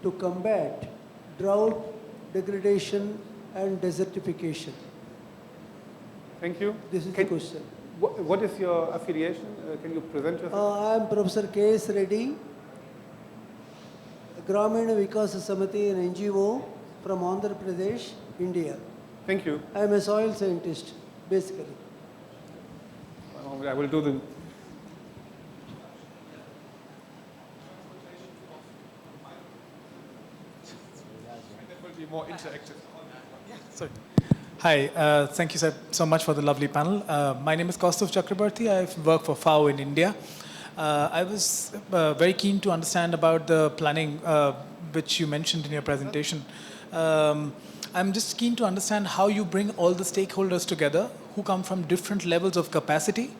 to combat drought, degradation, and desertification? Thank you. This is the question. What is your affiliation? Can you present yourself? I am Professor K.S. Reddy, Grameen Vikas Samiti, an NGO from Andhra Pradesh, India. Thank you. I am a soil scientist, basically. I will do the... That will be more interactive. Sorry. Hi, thank you so much for the lovely panel. My name is Kaustav Chakrabarti. I work for FAO in India. I was very keen to understand about the planning which you mentioned in your presentation. I'm just keen to understand how you bring all the stakeholders together who come from different levels of capacity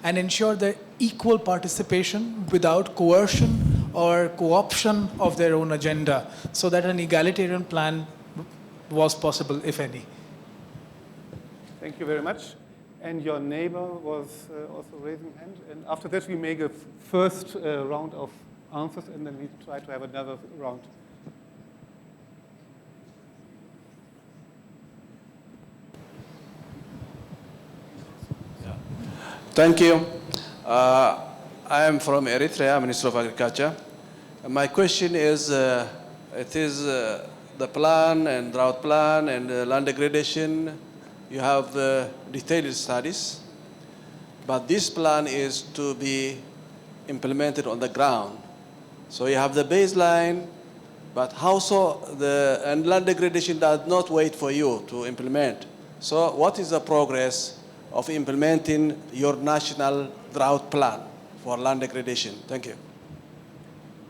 and ensure their equal participation without coercion or co-option of their own agenda, so that an egalitarian plan was possible, if any. Thank you very much. And your neighbor was also raising a hand. And after that, we make a first round of answers, and then we try to have another round. Thank you. I am from Eritrea, Minister of Agriculture. My question is, it is the plan and drought plan and land degradation. You have detailed studies, but this plan is to be implemented on the ground. So you have the baseline, but how so? And land degradation does not wait for you to implement. So what is the progress of implementing your national drought plan for land degradation? Thank you.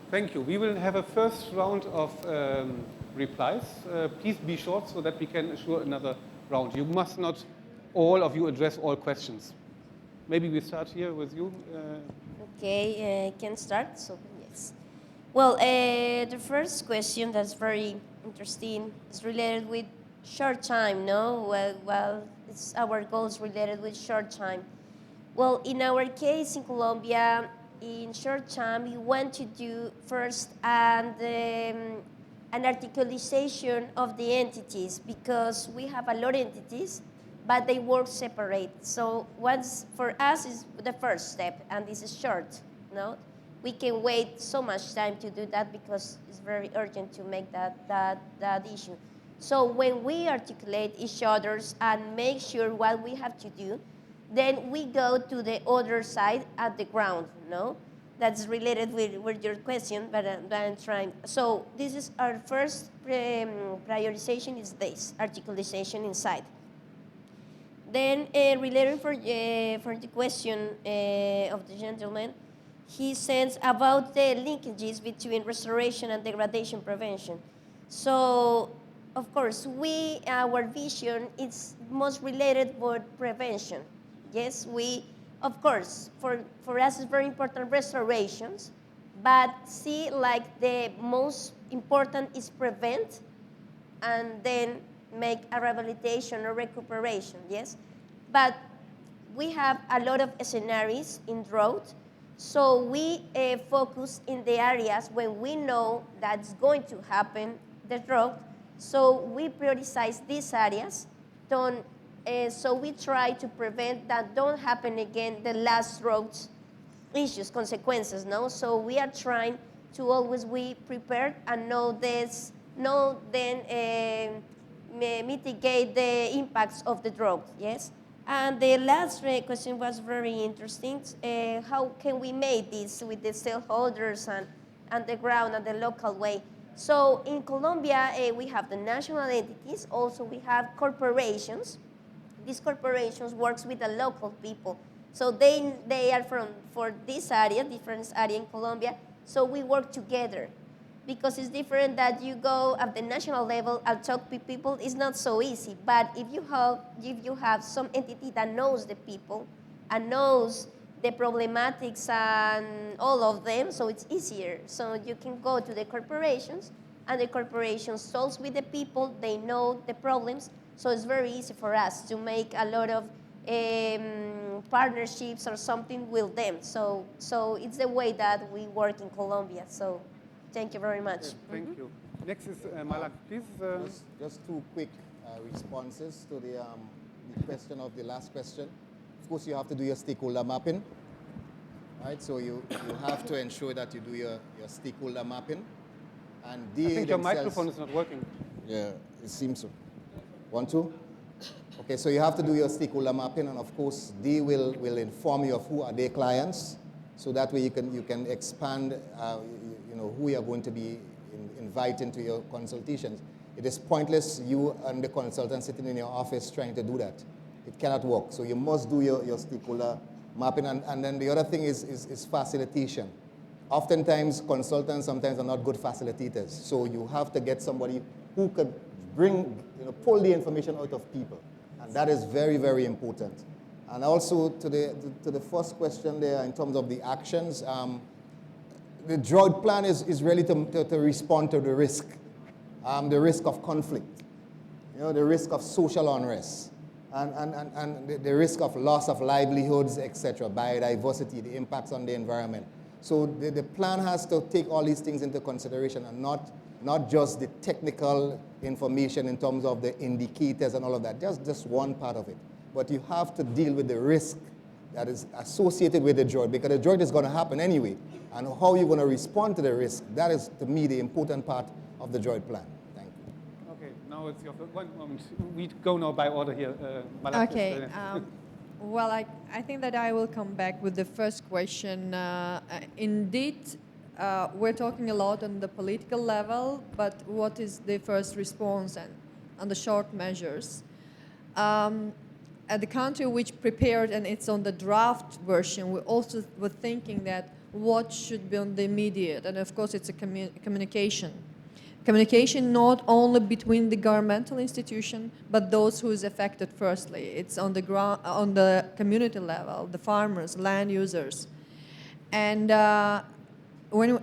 Thank you. We will have a first round of replies. Please be short so that we can assure another round. You must not, all of you, address all questions. Maybe we start here with you. Okay, can start. So yes. Well, the first question that's very interesting is related with short time. No, well, it's our goals related with short time. Well, in our case in Colombia, in short time, we want to do first an articulation of the entities, because we have a lot of entities, but they work separate. So once, for us, is the first step, and this is short. No, we can wait so much time to do that because it's very urgent to make that issue. So when we articulate each other's and make sure what we have to do, then we go to the other side at the ground, no? That's related with your question, but I'm trying. So this is our first prioritization is this, articulation inside. Then related for the question of the gentleman, he says about the linkages between restoration and degradation prevention. So, of course, our vision is most related with prevention. Yes, of course, for us it's very important restorations, but see, like the most important is prevent and then make a rehabilitation or recuperation, yes? But we have a lot of scenarios in drought, so we focus in the areas when we know that's going to happen, the drought, so we prioritize these areas, so we try to prevent that don't happen again, the last drought issues, consequences, no? So we are trying to always be prepared and mitigate the impacts of the drought, yes? And the last question was very interesting. How can we make this with the stakeholders and the ground and the local way? So in Colombia, we have the national entities. Also, we have corporations. These corporations works with the local people. So they are for this area, different area in Colombia. So we work together, because it's different that you go at the national level and talk to people. It's not so easy. But if you have some entity that knows the people and knows the problematics and all of them, so it's easier. So you can go to the corporations, and the corporation solves with the people. They know the problems, so it's very easy for us to make a lot of partnerships or something with them. So it's the way that we work in Colombia. So Thank you very much. Thank you. Next is Malak, please. Just two quick responses to the question of the last question. Of course, you have to do your stakeholder mapping, right? So you have to ensure that you do your stakeholder mapping. And I think your themselves- microphone is not working. Yeah, it seems so. 1, 2. Okay, so you have to do your stakeholder mapping, and of course, they will inform you of who are their clients, so that way you can expand, who you are going to be inviting to your consultations. It is pointless you and the consultant sitting in your office trying to do that. It cannot work. So you must do your stakeholder mapping, and then the other thing is facilitation. Oftentimes, consultants sometimes are not good facilitators. So you have to get somebody who could pull the information out of people. And that is very, very important. And also to the first question there, in terms of the actions, the drought plan is really to respond to the risk of conflict, the risk of social unrest, and the risk of loss of livelihoods, etc., biodiversity, the impacts on the environment. So the plan has to take all these things into consideration, and not just the technical information in terms of the indicators and all of that, just one part of it. But you have to deal with the risk that is associated with the drought, because the drought is going to happen anyway. And how you're going to respond to the risk, that is, to me, the important part of the drought plan. Thank you. Okay, now it's your one moment. We go now by order here. Malak, Okay. Well, I think that I will come back with the first question. Indeed, we're talking a lot on the political level, but what is the first response and the short measures? At the country which prepared, and it's on the draft version, we also were thinking that what should be on the immediate, and of course it's a communication. Communication not only between the governmental institution, but those who is affected firstly. It's on the ground, on the community level, the farmers, land users. And when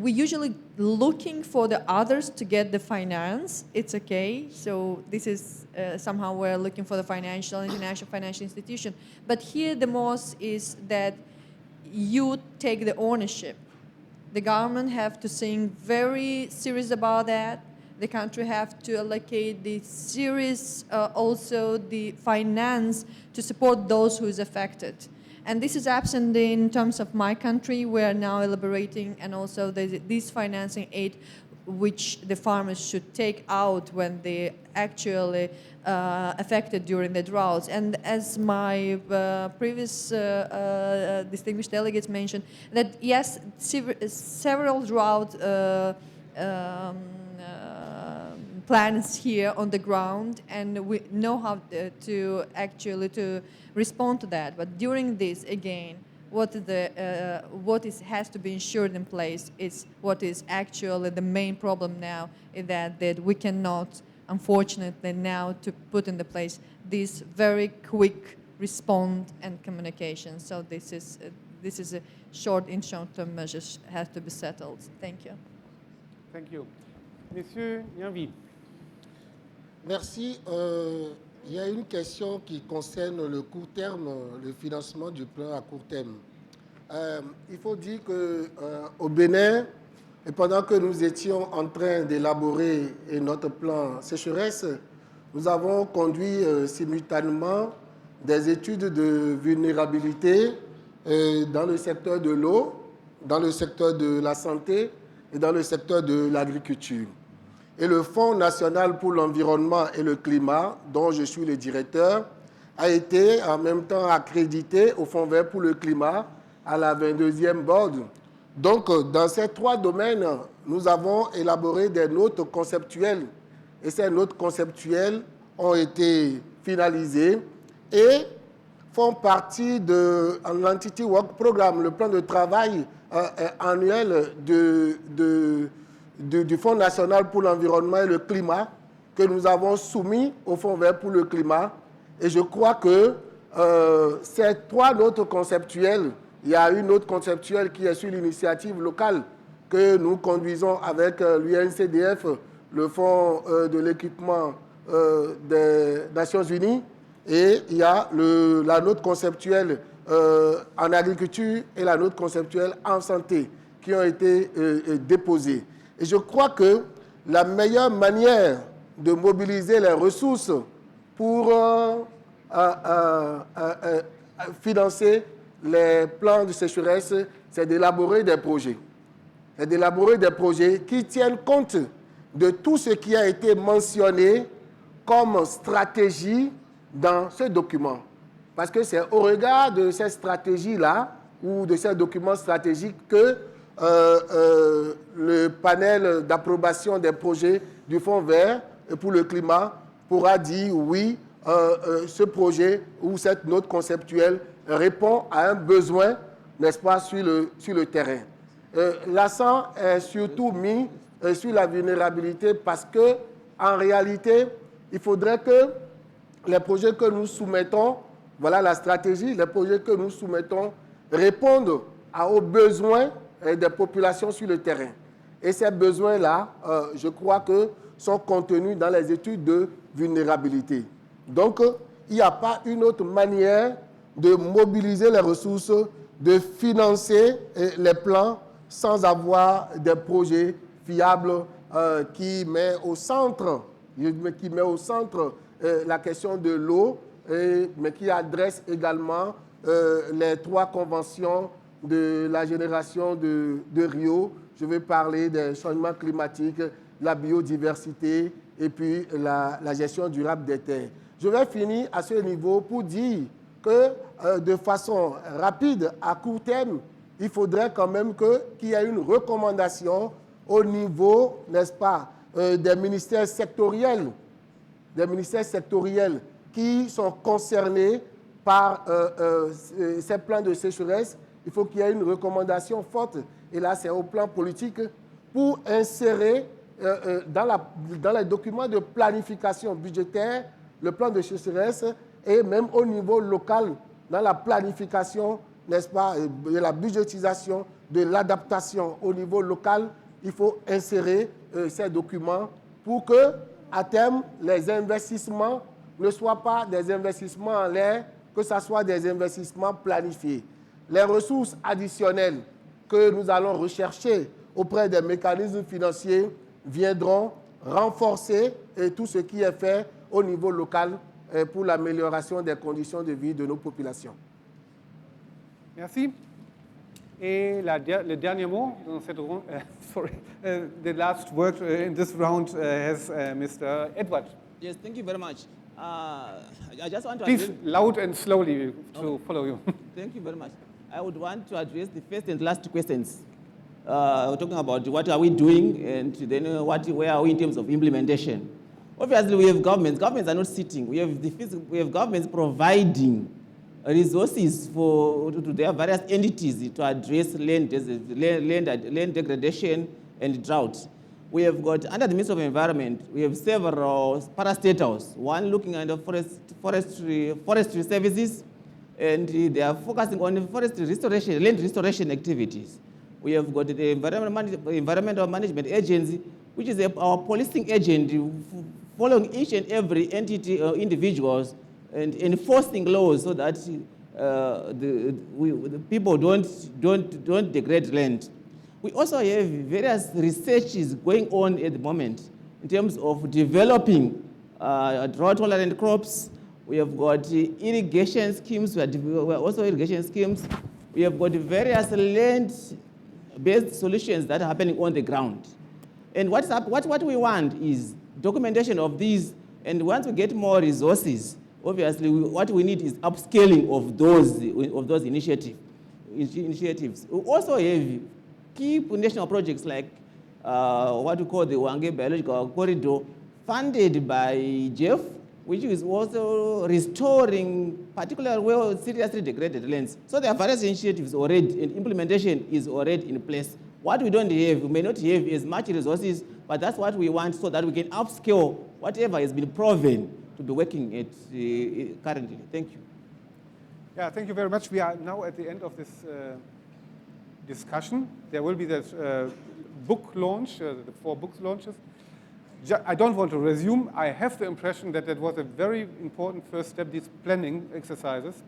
we usually looking for the others to get the finance, it's okay. So this is somehow we're looking for the international financial institution. But here the most is that you take the ownership. The government have to think very serious about that. The country have to allocate the serious, also the finance to support those who is affected. And this is absent in terms of my country. We are now elaborating, and also this financing aid which the farmers should take out when they actually affected during the droughts. And as my previous distinguished delegates mentioned, that yes, several drought plans here on the ground, and we know how to actually to respond to that. But during this, again, what has to be ensured in place is what is actually the main problem now, is that we cannot, unfortunately, now to put into place this very quick response and communication. So this is a short-term measures has to be settled. Thank you. Thank you. Monsieur Nyanvi. Merci. Il y a une question qui concerne le court terme, le financement du plan à court terme. Il faut dire qu'au Bénin, et pendant que nous étions en train d'élaborer notre plan sécheresse, nous avons conduit simultanément des études de vulnérabilité dans le secteur de l'eau, dans le secteur de la santé et dans le secteur de l'agriculture. Et le Fonds national pour l'environnement et le climat, dont je suis le directeur, a été en même temps accrédité au Fonds vert pour le climat à la 22e board. Donc, dans ces trois domaines, nous avons élaboré des notes conceptuelles. Et ces notes conceptuelles ont été finalisées et font partie de l'Entity Work Programme, le plan de travail annuel du Fonds national pour l'environnement et le climat que nous avons soumis au Fonds vert pour le climat. Et je crois que ces trois notes conceptuelles, il y a une note conceptuelle qui est sur l'initiative locale que nous conduisons avec l'UNCCD, le Fonds de l'équipement des Nations Unies, et il y a la note conceptuelle en agriculture et la note conceptuelle en santé qui ont été déposées. Et je crois que la meilleure manière de mobiliser les ressources pour financer les plans de sécheresse, c'est d'élaborer des projets. C'est d'élaborer des projets qui tiennent compte de tout ce qui a été mentionné comme stratégie dans ce document. Parce que c'est au regard de cette stratégie-là ou de ces documents stratégiques que le panel d'approbation des projets du Fonds vert pour le climat pourra dire oui, ce projet ou cette note conceptuelle répond à un besoin, n'est-ce pas, sur le terrain. L'accent est surtout mis sur la vulnérabilité parce que, en réalité, il faudrait que les projets que nous soumettons, voilà la stratégie, les projets que nous soumettons répondent aux besoins des populations sur le terrain. Et ces besoins-là, je crois que sont contenus dans les études de vulnérabilité. Donc, il n'y a pas une autre manière de mobiliser les ressources, de financer les plans sans avoir des projets fiables qui met au centre la question de l'eau, mais qui adresse également les 3 conventions de la génération de RIO. Je vais parler des changements climatiques, la biodiversité et puis la gestion durable des terres. Je vais finir à ce niveau pour dire que de façon rapide, à court terme, il faudrait quand même qu'il y ait une recommandation au niveau, n'est-ce pas, des ministères sectoriels qui sont concernés par ces plans de sécheresse. Il faut qu'il y ait une recommandation forte, et là c'est au plan politique, pour insérer dans les documents de planification budgétaire le plan de sécheresse, et même au niveau local, dans la planification, n'est-ce pas, de la budgétisation, de l'adaptation au niveau local, il faut insérer ces documents pour que, à terme, les investissements ne soient pas des investissements en l'air, que ce soit des investissements planifiés. Les ressources additionnelles que nous allons rechercher auprès des mécanismes financiers viendront renforcer tout ce qui est fait au niveau local pour l'amélioration des conditions de vie de nos populations. Merci. Et le dernier mot dans cette ronde, the last word in this round has Mr. Edward. Yes, thank you very much. I just want to Please, loud and slowly to follow you. Thank you very much. I would want to address the first and last questions. We're talking about what are we doing, and then where are we in terms of implementation. Obviously, we have governments. Governments are not sitting. We have governments providing resources to their various entities to address land degradation and drought. We have got, under the Ministry of Environment, we have several parastatals, one looking at the forestry services, and they are focusing on forestry restoration, land restoration activities. We have got the Environmental Management Agency, which is our policing agent, following each and every entity or individuals and enforcing laws so that the people don't degrade land. We also have various researches going on at the moment in terms of developing drought-tolerant crops. We have got irrigation schemes. We are also irrigation schemes. We have got various land-based solutions that are happening on the ground. And what we want is documentation of these. And once we get more resources, obviously what we need is upscaling of those initiatives. We also have key national projects like what we call the Wange Biological Corridor, funded by Jeff, which is also restoring particularly seriously degraded lands. So there are various initiatives already, and implementation is already in place. What we don't have, we may not have as much resources, but that's what we want so that we can upscale whatever has been proven to be working at currently. Thank you. Yeah, thank you very much. We are now at the end of this discussion. There will be that book launch, the 4 book launches. I don't want to resume. I have the impression that that was a very important first step, these planning exercises.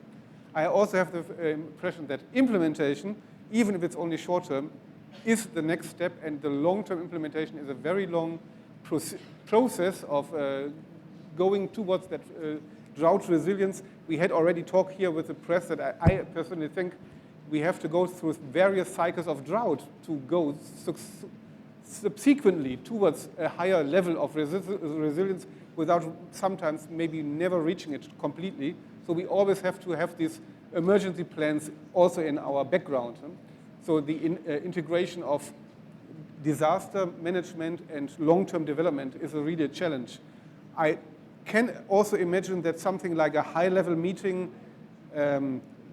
I also have the impression that implementation, even if it's only short term, is the next step, and the long-term implementation is a very long process of going towards that drought resilience. We had already talked here with the press that I personally think we have to go through various cycles of drought to go subsequently towards a higher level of resilience without sometimes maybe never reaching it completely. So we always have to have these emergency plans also in our background. So the integration of disaster management and long-term development is really a challenge. I can also imagine that something like a high-level meeting,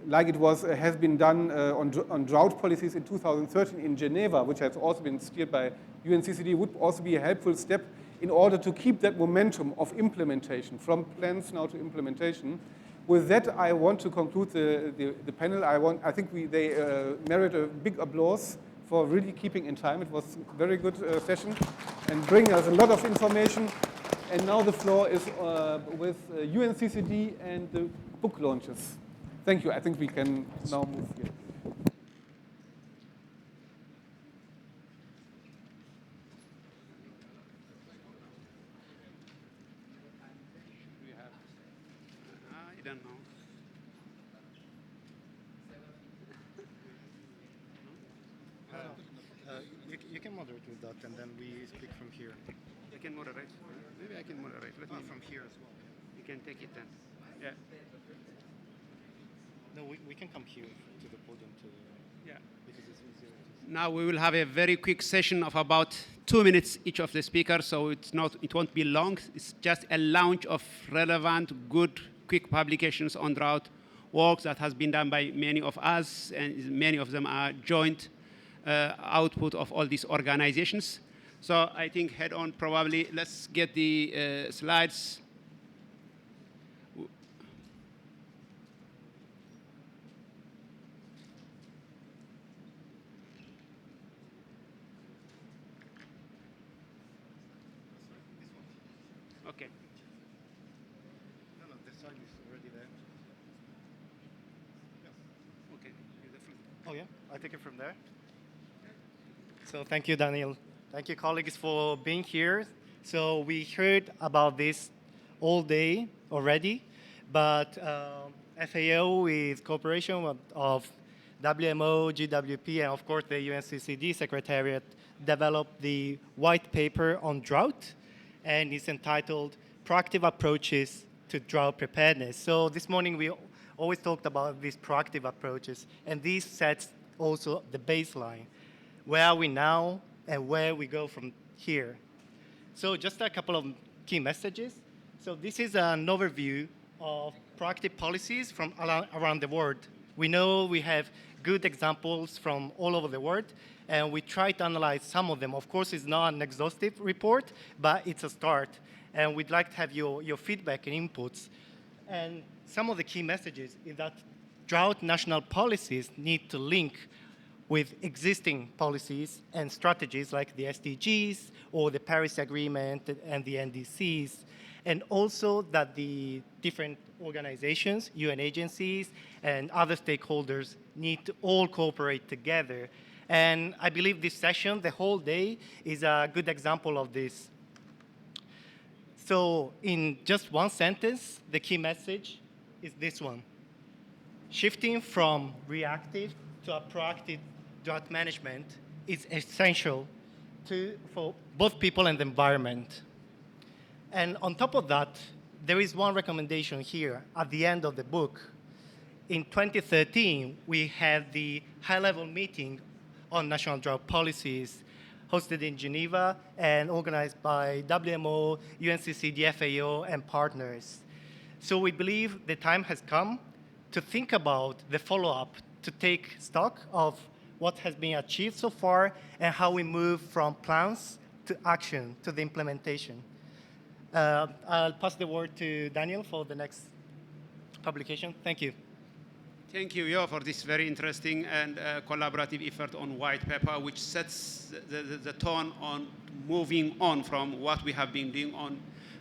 like it has been done on drought policies in 2013 in Geneva, which has also been steered by UNCCD, would also be a helpful step in order to keep that momentum of implementation, from plans now to implementation. With that, I want to conclude the panel. I think they merit a big applause for really keeping in time. It was a very good session and bringing us a lot of information. And now the floor is with UNCCD and the book launches. Thank you. I think we can now move here. I don't know. You can moderate with that, and then we speak from here. I can moderate. Maybe I can moderate. Let me From here as well. You can take it then. Yeah. No, we can come here to the podium to. Yeah. Because it's easier. Now we will have a very quick session of about 2 minutes each of the speakers, so it won't be long. It's just a launch of relevant, good, quick publications on drought work that has been done by many of us, and many of them are joint output of all these organizations. So I think head on, probably let's get the slides. Okay. No, the slide is already there. Okay. Oh yeah, I take it from there. So thank you, Daniel. Thank you, colleagues, for being here. So we heard about this all day already, but FAO, with cooperation of WMO, GWP, and of course the UNCCD Secretariat, developed the white paper on drought, and it's entitled Proactive Approaches to Drought Preparedness. So this morning we always talked about these proactive approaches, and this sets also the baseline. Where are we now and where we go from here? So just a couple of key messages. So this is an overview of proactive policies from around the world. We know we have good examples from all over the world, and we try to analyze some of them. Of course, it's not an exhaustive report, but it's a start. And we'd like to have your feedback and inputs. And some of the key messages is that drought national policies need to link with existing policies and strategies like the SDGs or the Paris Agreement and the NDCs, and also that the different organizations, UN agencies, and other stakeholders need to all cooperate together. And I believe this session, the whole day, is a good example of this. So in just one sentence, the key message is this one. Shifting from reactive to a proactive drought management is essential for both people and the environment. And on top of that, there is one recommendation here at the end of the book. In 2013, we had the high-level meeting on national drought policies hosted in Geneva and organized by WMO, UNCCD, FAO, and partners. So we believe the time has come to think about the follow-up, to take stock of what has been achieved so far and how we move from plans to action, to the implementation. I'll pass the word to Daniel for the next publication. Thank you. Thank you, Yo, for this very interesting and collaborative effort on white paper, which sets the tone on moving on from what we have been doing on.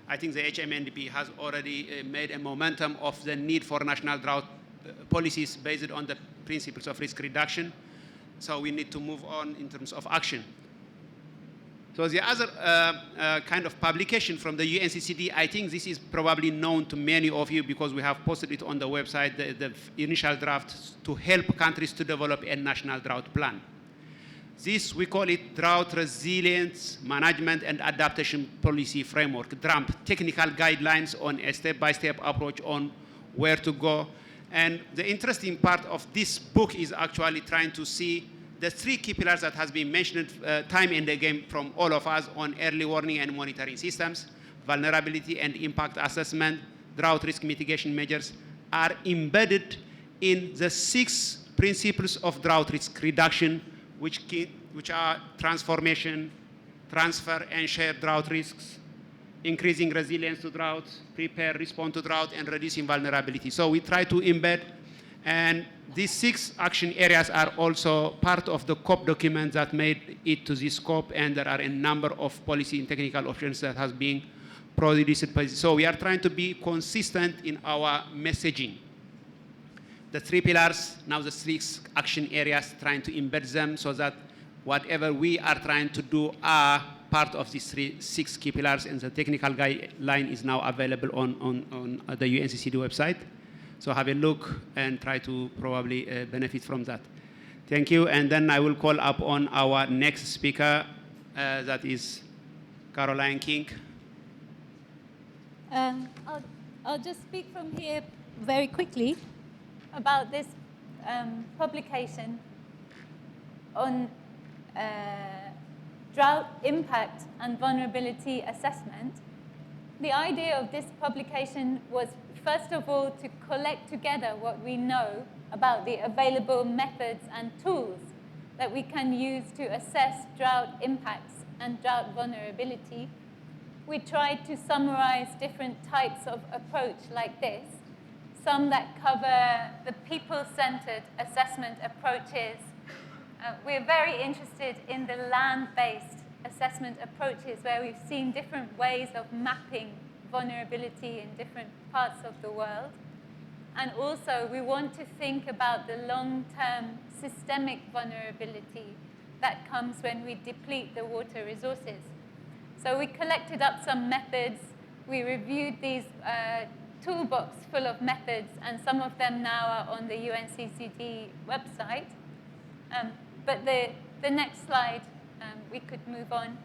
I think the HMNDP has already made a momentum of the need for national drought policies based on the principles of risk reduction. So we need to move on in terms of action. So the other kind of publication from the UNCCD, I think this is probably known to many of you because we have posted it on the website, the initial draft to help countries to develop a national drought plan. This, we call it Drought Resilience Management and Adaptation Policy Framework, DROUGHT, technical guidelines on a step-by-step approach on where to go. And the interesting part of this book is actually trying to see the three key pillars that has been mentioned time and again from all of us on early warning and monitoring systems, vulnerability and impact assessment, drought risk mitigation measures are embedded in the 6 principles of drought risk reduction, which are transformation, transfer and share drought risks, increasing resilience to drought, prepare, respond to drought, and reducing vulnerability. So we try to embed, and these 6 action areas are also part of the COP document that made it to this COP, and there are a number of policy and technical options that has been produced. So we are trying to be consistent in our messaging. The 3 pillars, now the 6 action areas, trying to embed them so that whatever we are trying to do are part of these 6 key pillars, and the technical guideline is now available on the UNCCD website. So have a look and try to probably benefit from that. Thank you, and then I will call up on our next speaker, that is Caroline King. I'll just speak from here very quickly about this publication on drought impact and vulnerability assessment. The idea of this publication was, first of all, to collect together what we know about the available methods and tools that we can use to assess drought impacts and drought vulnerability. We tried to summarize different types of approach like this, some that cover the people-centered assessment approaches. We're very interested in the land-based assessment approaches where we've seen different ways of mapping vulnerability in different parts of the world. And also, we want to think about the long-term systemic vulnerability that comes when we deplete the water resources. So we collected up some methods. We reviewed these toolbox full of methods, and some of them now are on the UNCCD website. But the next slide, we could move on.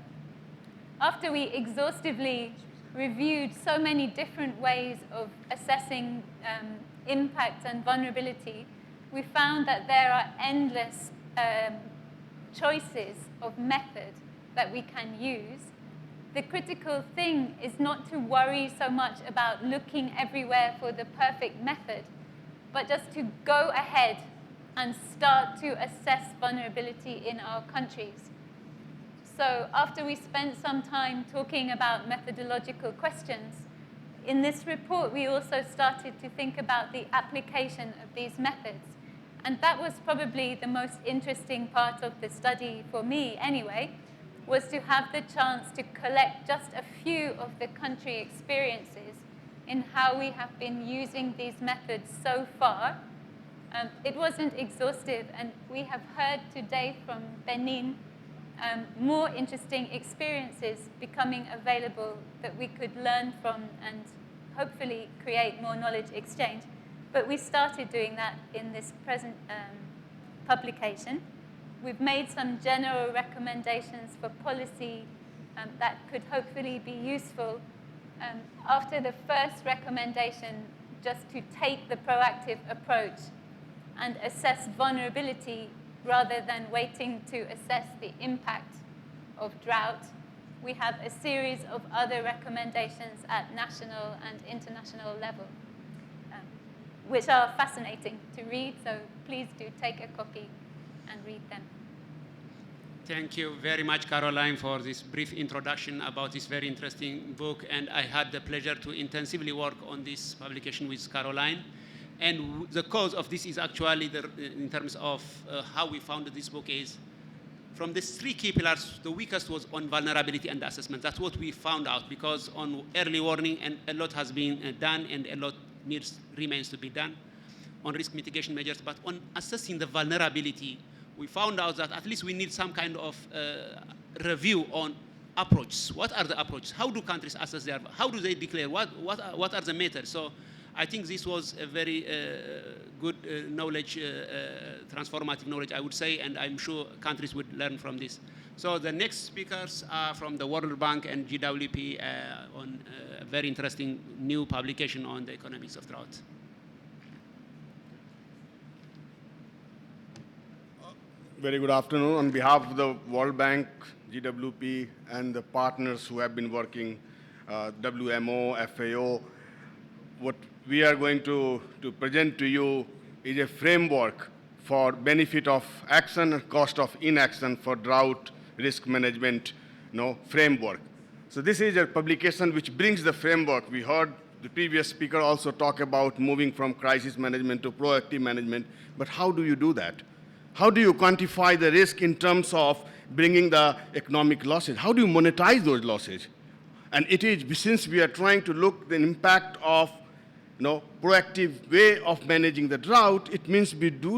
After we exhaustively reviewed so many different ways of assessing impact and vulnerability, we found that there are endless choices of method that we can use. The critical thing is not to worry so much about looking everywhere for the perfect method, but just to go ahead and start to assess vulnerability in our countries. So after we spent some time talking about methodological questions, in this report we also started to think about the application of these methods. And that was probably the most interesting part of the study for me anyway, was to have the chance to collect just a few of the country experiences in how we have been using these methods so far. It wasn't exhaustive, and we have heard today from Benin more interesting experiences becoming available that we could learn from and hopefully create more knowledge exchange. But we started doing that in this present publication. We've made some general recommendations for policy that could hopefully be useful. After the first recommendation, just to take the proactive approach and assess vulnerability rather than waiting to assess the impact of drought, we have a series of other recommendations at national and international level, which are fascinating to read, so please do take a copy and read them. Thank you very much, Caroline, for this brief introduction about this very interesting book. And I had the pleasure to intensively work on this publication with Caroline. And the cause of this is actually, in terms of how we founded this book, is from the 3 key pillars, the weakest was on vulnerability and assessment. That's what we found out, because on early warning, and a lot has been done, and a lot remains to be done on risk mitigation measures. But on assessing the vulnerability, we found out that at least we need some kind of review on approaches. What are the approaches? How do countries assess their, how do they declare? What are the methods? So I think this was a very good knowledge, transformative knowledge, I would say, and I'm sure countries would learn from this. So the next speakers are from the World Bank and GWP on a very interesting new publication on the economics of drought. Very good afternoon. On behalf of the World Bank, GWP, and the partners who have been working, WMO, FAO, what we are going to present to you is a framework for benefit of action and cost of inaction for drought risk management framework. So this is a publication which brings the framework. We heard the previous speaker also talk about moving from crisis management to proactive management, but how do you do that? How do you quantify the risk in terms of bringing the economic losses? How do you monetize those losses? And it is, since we are trying to look the impact of proactive way of managing the drought, it means we do